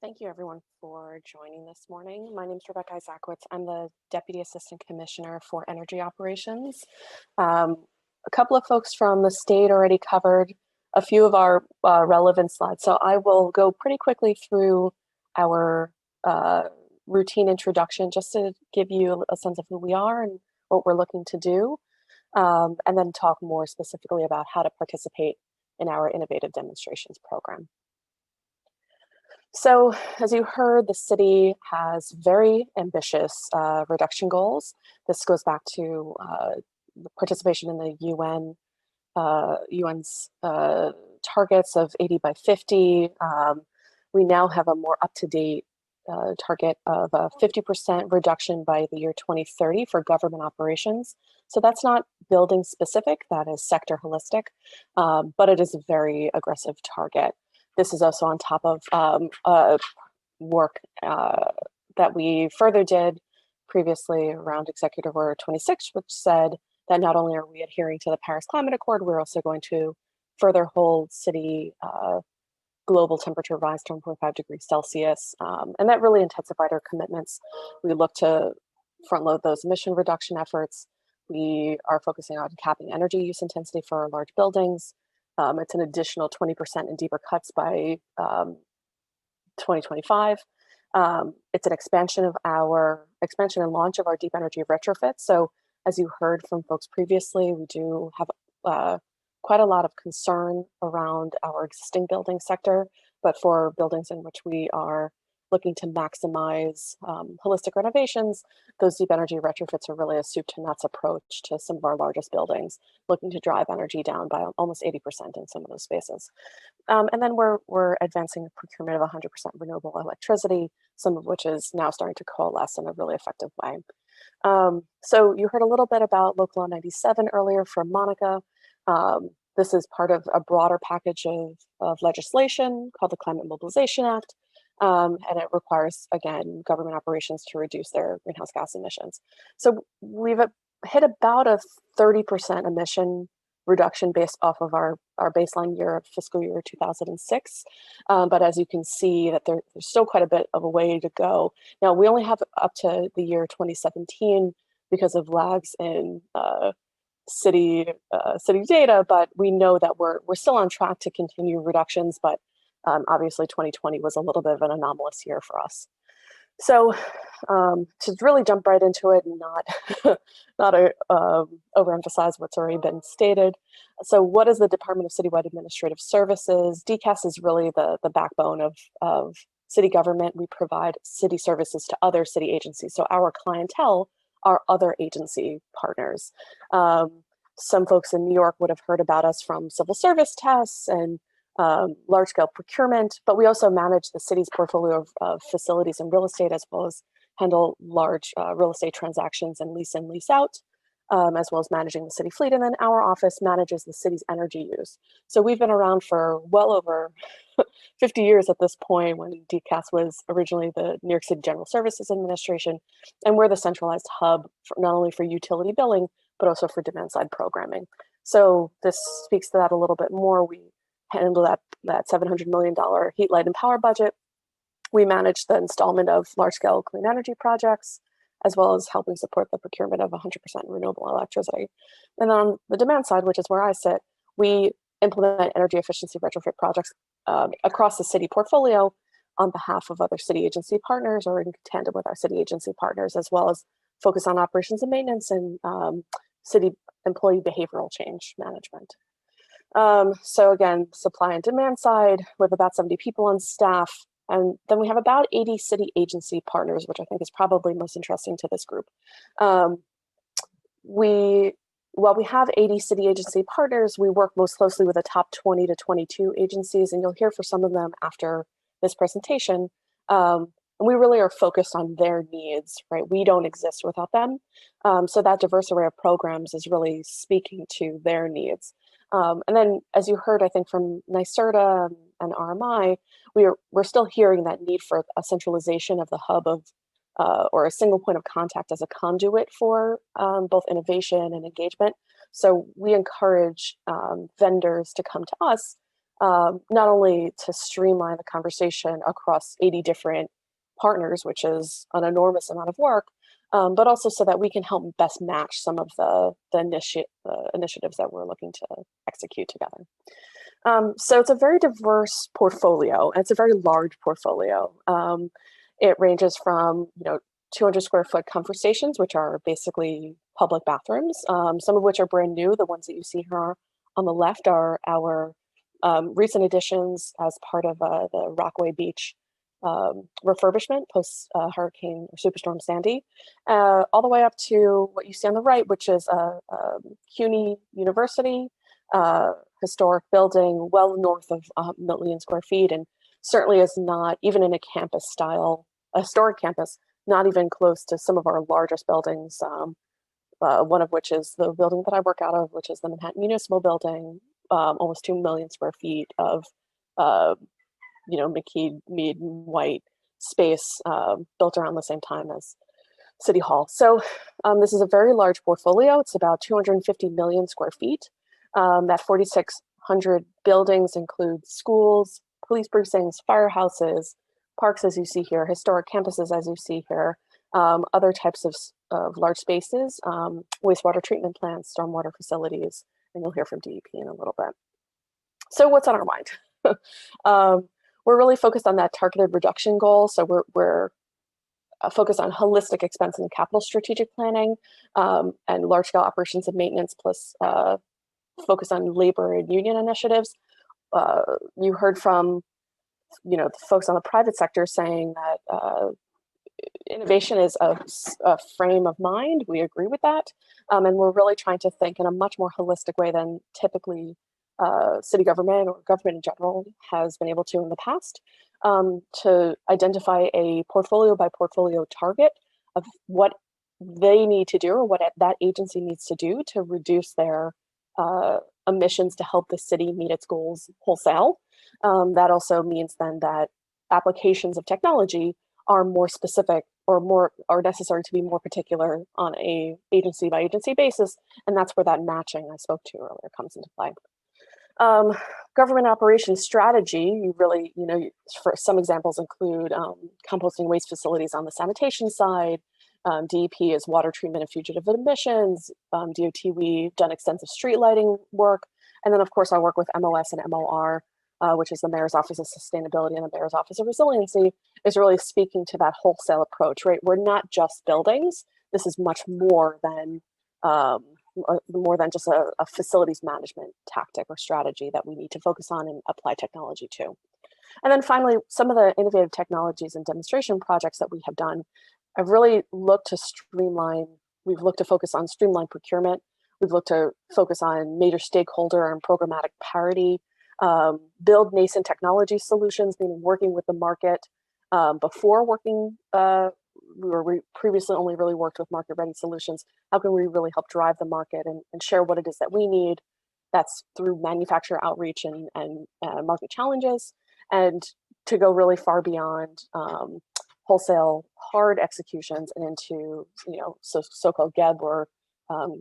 Thank you everyone for joining this morning. My name is Rebecca Isaacowitz. I'm the Deputy Assistant Commissioner for Energy Operations. A couple of folks from the state already covered a few of our relevant slides, so I will go pretty quickly through our routine introduction just to give you a sense of who we are and what we're looking to do, and then talk more specifically about how to participate in our innovative demonstrations program. So, as you heard, the city has very ambitious reduction goals. This goes back to participation in the UN's targets of 80 by 50. We now have a more up-to-date target of a 50% reduction by the year 2030 for government operations. So that's not building specific, that is sector holistic, but it is a very aggressive target. This is also on top of work that we further did previously around Executive Order 26, which said that not only are we adhering to the Paris Climate Accord, we're also going to further hold city global temperature rise to 1.5 degrees Celsius. And that really intensified our commitments. We look to front load those emission reduction efforts. We are focusing on capping energy use intensity for our large buildings. It's an additional 20% in deeper cuts by 2025. It's an expansion and launch of our deep energy retrofits. So as you heard from folks previously, we do have quite a lot of concern around our existing building sector, but for buildings in which we are looking to maximize holistic renovations, those deep energy retrofits are really a soup to nuts approach to some of our largest buildings, looking to drive energy down by almost 80% in some of those spaces. And then we're advancing the procurement of 100% renewable electricity, some of which is now starting to coalesce in a really effective way. So you heard a little bit about Local Law 97 earlier from Monica. This is part of a broader package of legislation called the Climate Mobilization Act. And it requires, again, government operations to reduce their greenhouse gas emissions. So we've hit about a 30% emission reduction based off of our baseline year of fiscal year 2006. But as you can see, that there's still quite a bit of a way to go. Now, we only have up to the year 2017 because of lags in city data, but we know that we're still on track to continue reductions, but obviously 2020 was a little bit of an anomalous year for us. So to really jump right into it and not overemphasize what's already been stated. So what is the Department of Citywide Administrative Services? DCAS is really the backbone of city government. We provide city services to other city agencies. So our clientele are other agency partners. Some folks in New York would have heard about us from civil service tests and large-scale procurement, but we also manage the city's portfolio of facilities and real estate, as well as handle large real estate transactions and lease in, lease out, as well as managing the city fleet. And then our office manages the city's energy use. So we've been around for well over 50 years at this point, when DCAS was originally the New York City General Services Administration. And we're the centralized hub for, not only for utility billing, but also for demand-side programming. So this speaks to that a little bit more. We handle that $700 million heat, light, and power budget. We manage the installment of large-scale clean energy projects, as well as helping support the procurement of 100% renewable electricity. And then on the demand side, which is where I sit, we implement energy efficiency retrofit projects across the city portfolio on behalf of other city agency partners or in tandem with our city agency partners, as well as focus on operations and maintenance and city employee behavioral change management. So again, supply and demand side, we have about 70 people on staff, and then we have about 80 city agency partners, which I think is probably most interesting to this group. While we have 80 city agency partners, we work most closely with the top 20 to 22 agencies, and you'll hear from some of them after this presentation. And we really are focused on their needs, right? We don't exist without them. So that diverse array of programs is really speaking to their needs. And then, as you heard, I think from NYCERDA and RMI, we're still hearing that need for a centralization of the hub of, or a single point of contact as a conduit for both innovation and engagement. So we encourage vendors to come to us not only to streamline the conversation across 80 different partners, which is an enormous amount of work, but also so that we can help best match some of the initiatives that we're looking to execute together. So it's a very diverse portfolio, and it's a very large portfolio. It ranges from 200 square foot conversations, which are basically public bathrooms, some of which are brand new. The ones that you see here on the left are our recent additions as part of the Rockaway Beach refurbishment post Hurricane or Superstorm Sandy, all the way up to what you see on the right, which is CUNY University, historic building well north of 1 million square feet, and certainly is not even in a campus style, a historic campus, not even close to some of our largest buildings, one of which is the building that I work out of, which is the Manhattan Municipal Building, almost 2 million square feet of McKee, Mead, white space built around the same time as City Hall. So this is a very large portfolio. It's about 250 million square feet. That 4,600 buildings include schools, police precincts, firehouses, parks, as you see here, historic campuses, as you see here, other types of large spaces, wastewater treatment plants, stormwater facilities, and you'll hear from DEP in a little bit. So what's on our mind? We're really focused on that targeted reduction goal. So we're focused on holistic expense and capital strategic planning, and large-scale operations and maintenance, plus focus on labor and union initiatives. You heard from the folks on the private sector saying that innovation is a frame of mind. We agree with that. And we're really trying to think in a much more holistic way than typically city government or government in general has been able to in the past, to identify a portfolio by portfolio target of what they need to do or what that agency needs to do to reduce their emissions to help the city meet its goals wholesale. That also means then that applications of technology are more specific or are necessary to be more particular on a agency by agency basis. And that's where that matching I spoke to earlier comes into play. Government operations strategy, you really, for some examples include composting waste facilities on the sanitation side. DEP is water treatment and fugitive emissions. DOT, we've done extensive street lighting work. And then of course I work with MOS and MOR, which is the Mayor's Office of Sustainability and the Mayor's Office of Resiliency, is really speaking to that wholesale approach, right? We're not just buildings. This is much more than just a facilities management tactic or strategy that we need to focus on and apply technology to. And then finally, some of the innovative technologies and demonstration projects that we have done, I've really looked to streamline. We've looked to focus on streamlined procurement. We've looked to focus on major stakeholder and programmatic parity, build nascent technology solutions, meaning working with the market before working. We previously only really worked with market-ready solutions. How can we really help drive the market and share what it is that we need? That's through manufacturer outreach and market challenges, and to go really far beyond wholesale hard executions and into so-called GEB or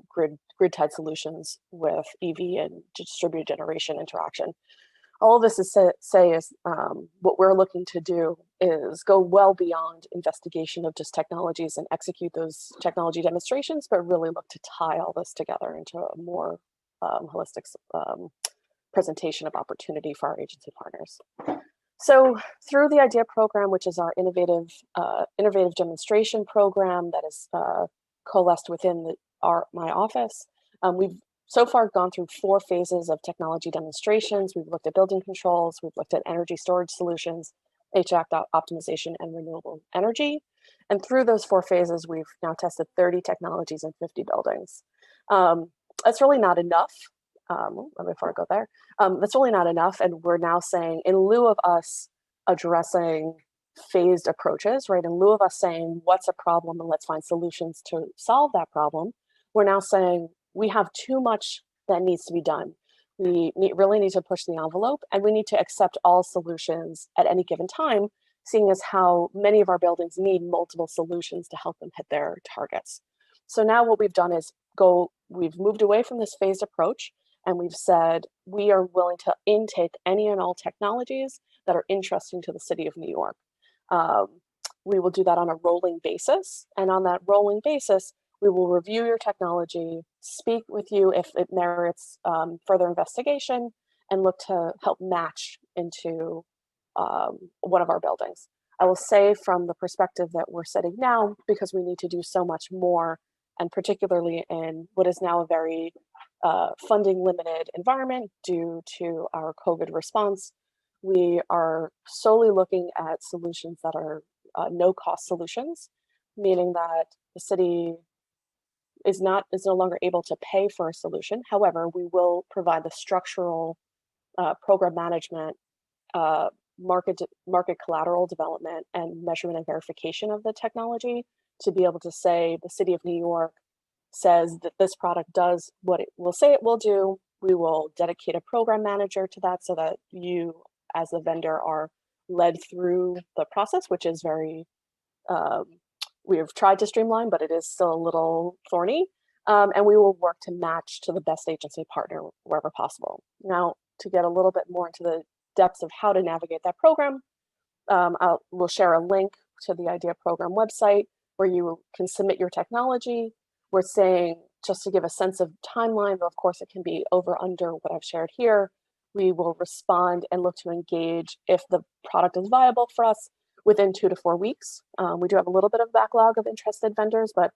grid-tied solutions with EV and distributed generation interaction. All of this is what we're looking to do is go well beyond investigation of just technologies and execute those technology demonstrations, but really look to tie all this together into a more holistic presentation of opportunity for our agency partners. So through the IDEA program, which is our innovative demonstration program that is coalesced within my office, we've so far gone through 4 phases of technology demonstrations. We've looked at building controls, we've looked at energy storage solutions, HVAC optimization, and renewable energy. And through those 4 phases, we've now tested 30 technologies in 50 buildings. That's really not enough. Before I go there, that's really not enough. And we're now saying, in lieu of us addressing phased approaches, right? In lieu of us saying, what's a problem and let's find solutions to solve that problem, we're now saying, we have too much that needs to be done. We really need to push the envelope, and we need to accept all solutions at any given time, seeing as how many of our buildings need multiple solutions to help them hit their targets. So now what we've done is we've moved away from this phased approach, and we've said we are willing to intake any and all technologies that are interesting to the city of New York. We will do that on a rolling basis, and on that rolling basis, we will review your technology, speak with you if it merits further investigation, and look to help match into one of our buildings. I will say from the perspective that we're sitting now, because we need to do so much more, and particularly in what is now a very funding limited environment due to our COVID response, we are solely looking at solutions that are no cost solutions, meaning that the city is no longer able to pay for a solution. However, we will provide the structural program management, market collateral development, and measurement and verification of the technology to be able to say the city of New York says that this product does what it will say it will do. We will dedicate a program manager to that so that you as a vendor are led through the process, which is very, we have tried to streamline, but it is still a little thorny. And we will work to match to the best agency partner wherever possible. Now, to get a little bit more into the depths of how to navigate that program, we'll share a link to the IDEA program website where you can submit your technology. We're saying, just to give a sense of timeline, but of course it can be over under what I've shared here, we will respond and look to engage if the product is viable for us within 2 to 4 weeks. We do have a little bit of backlog of interested vendors, but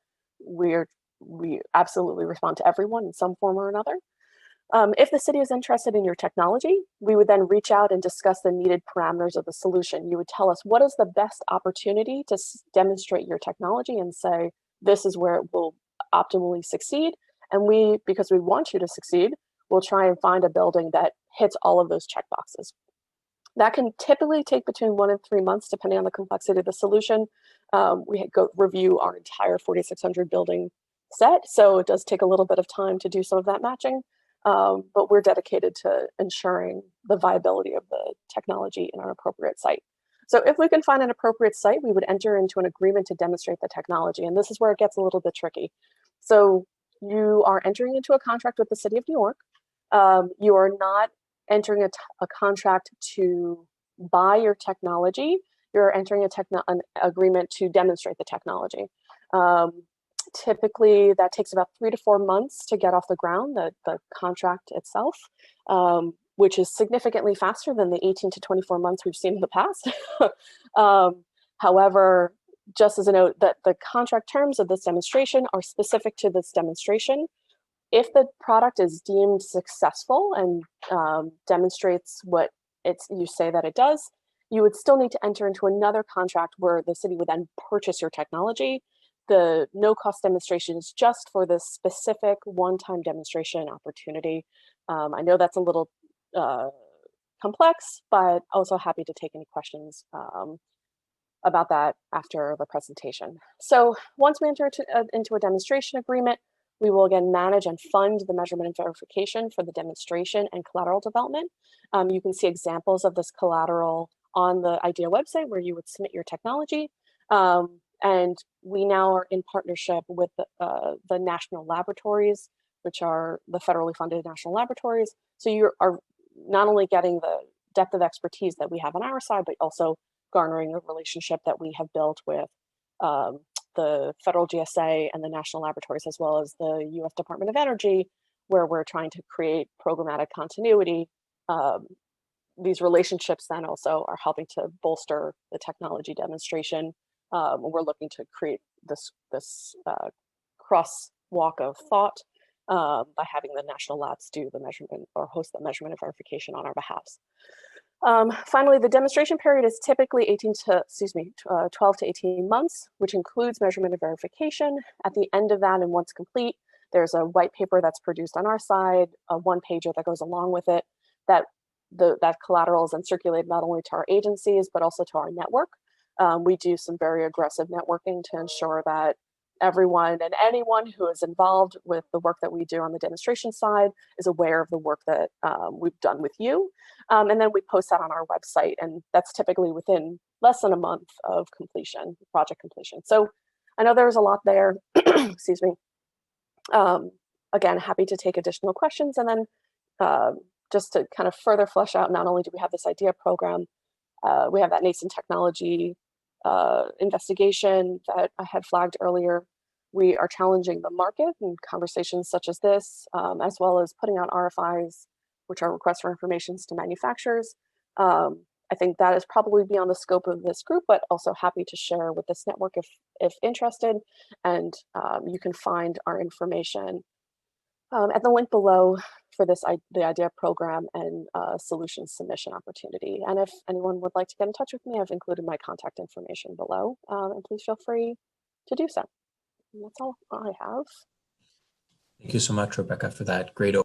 we absolutely respond to everyone in some form or another. If the city is interested in your technology, we would then reach out and discuss the needed parameters of the solution. You would tell us what is the best opportunity to demonstrate your technology and say, this is where it will optimally succeed. And we, because we want you to succeed, we'll try and find a building that hits all of those checkboxes. That can typically take between 1 and 3 months, depending on the complexity of the solution. We go review our entire 4,600 building set, so it does take a little bit of time to do some of that matching. But we're dedicated to ensuring the viability of the technology in an appropriate site. So if we can find an appropriate site, we would enter into an agreement to demonstrate the technology. And this is where it gets a little bit tricky. So you are entering into a contract with the City of New York. You are not entering a contract to buy your technology. You're entering an agreement to demonstrate the technology. Typically, that takes about 3 to 4 months to get off the ground, the contract itself, which is significantly faster than the 18 to 24 months we've seen in the past. However, just as a note, that the contract terms of this demonstration are specific to this demonstration. If the product is deemed successful and demonstrates what you say that it does, you would still need to enter into another contract where the city would then purchase your technology. The no-cost demonstration is just for this specific one-time demonstration opportunity. I know that's a little complex, but also happy to take any questions about that after the presentation. So once we enter into a demonstration agreement, we will again manage and fund the measurement and verification for the demonstration and collateral development. You can see examples of this collateral on the IDEA website where you would submit your technology. And we now are in partnership with the national laboratories, which are the federally funded national laboratories. So you are not only getting the depth of expertise that we have on our side, but also garnering a relationship that we have built with the federal GSA and the national laboratories, as well as the US Department of Energy, where we're trying to create programmatic continuity. These relationships then also are helping to bolster the technology demonstration. We're looking to create this crosswalk of thought by having the national labs do the measurement or host the measurement and verification on our behalf. Finally, the demonstration period is typically 12 to 18 months, which includes measurement and verification. At the end of that, and once complete, there's a white paper that's produced on our side, a one-pager that goes along with it, that collateral is then circulated not only to our agencies, but also to our network. We do some very aggressive networking to ensure that everyone and anyone who is involved with the work that we do on the demonstration side is aware of the work that we've done with you. And then we post that on our website, and that's typically within less than a month of completion, project completion. So I know there's a lot there, excuse me. Again, happy to take additional questions, and then just to kind of further flesh out, not only do we have this IDEA program, we have that nascent technology investigation that I had flagged earlier. We are challenging the market in conversations such as this, as well as putting out RFIs, which are requests for informations to manufacturers. I think that is probably beyond the scope of this group, but also happy to share with this network if interested. And you can find our information at the link below for the IDEA program and solution submission opportunity. And if anyone would like to get in touch with me, I've included my contact information below, and please feel free to do so. And that's all I have. Thank you so much, Rebecca, for that great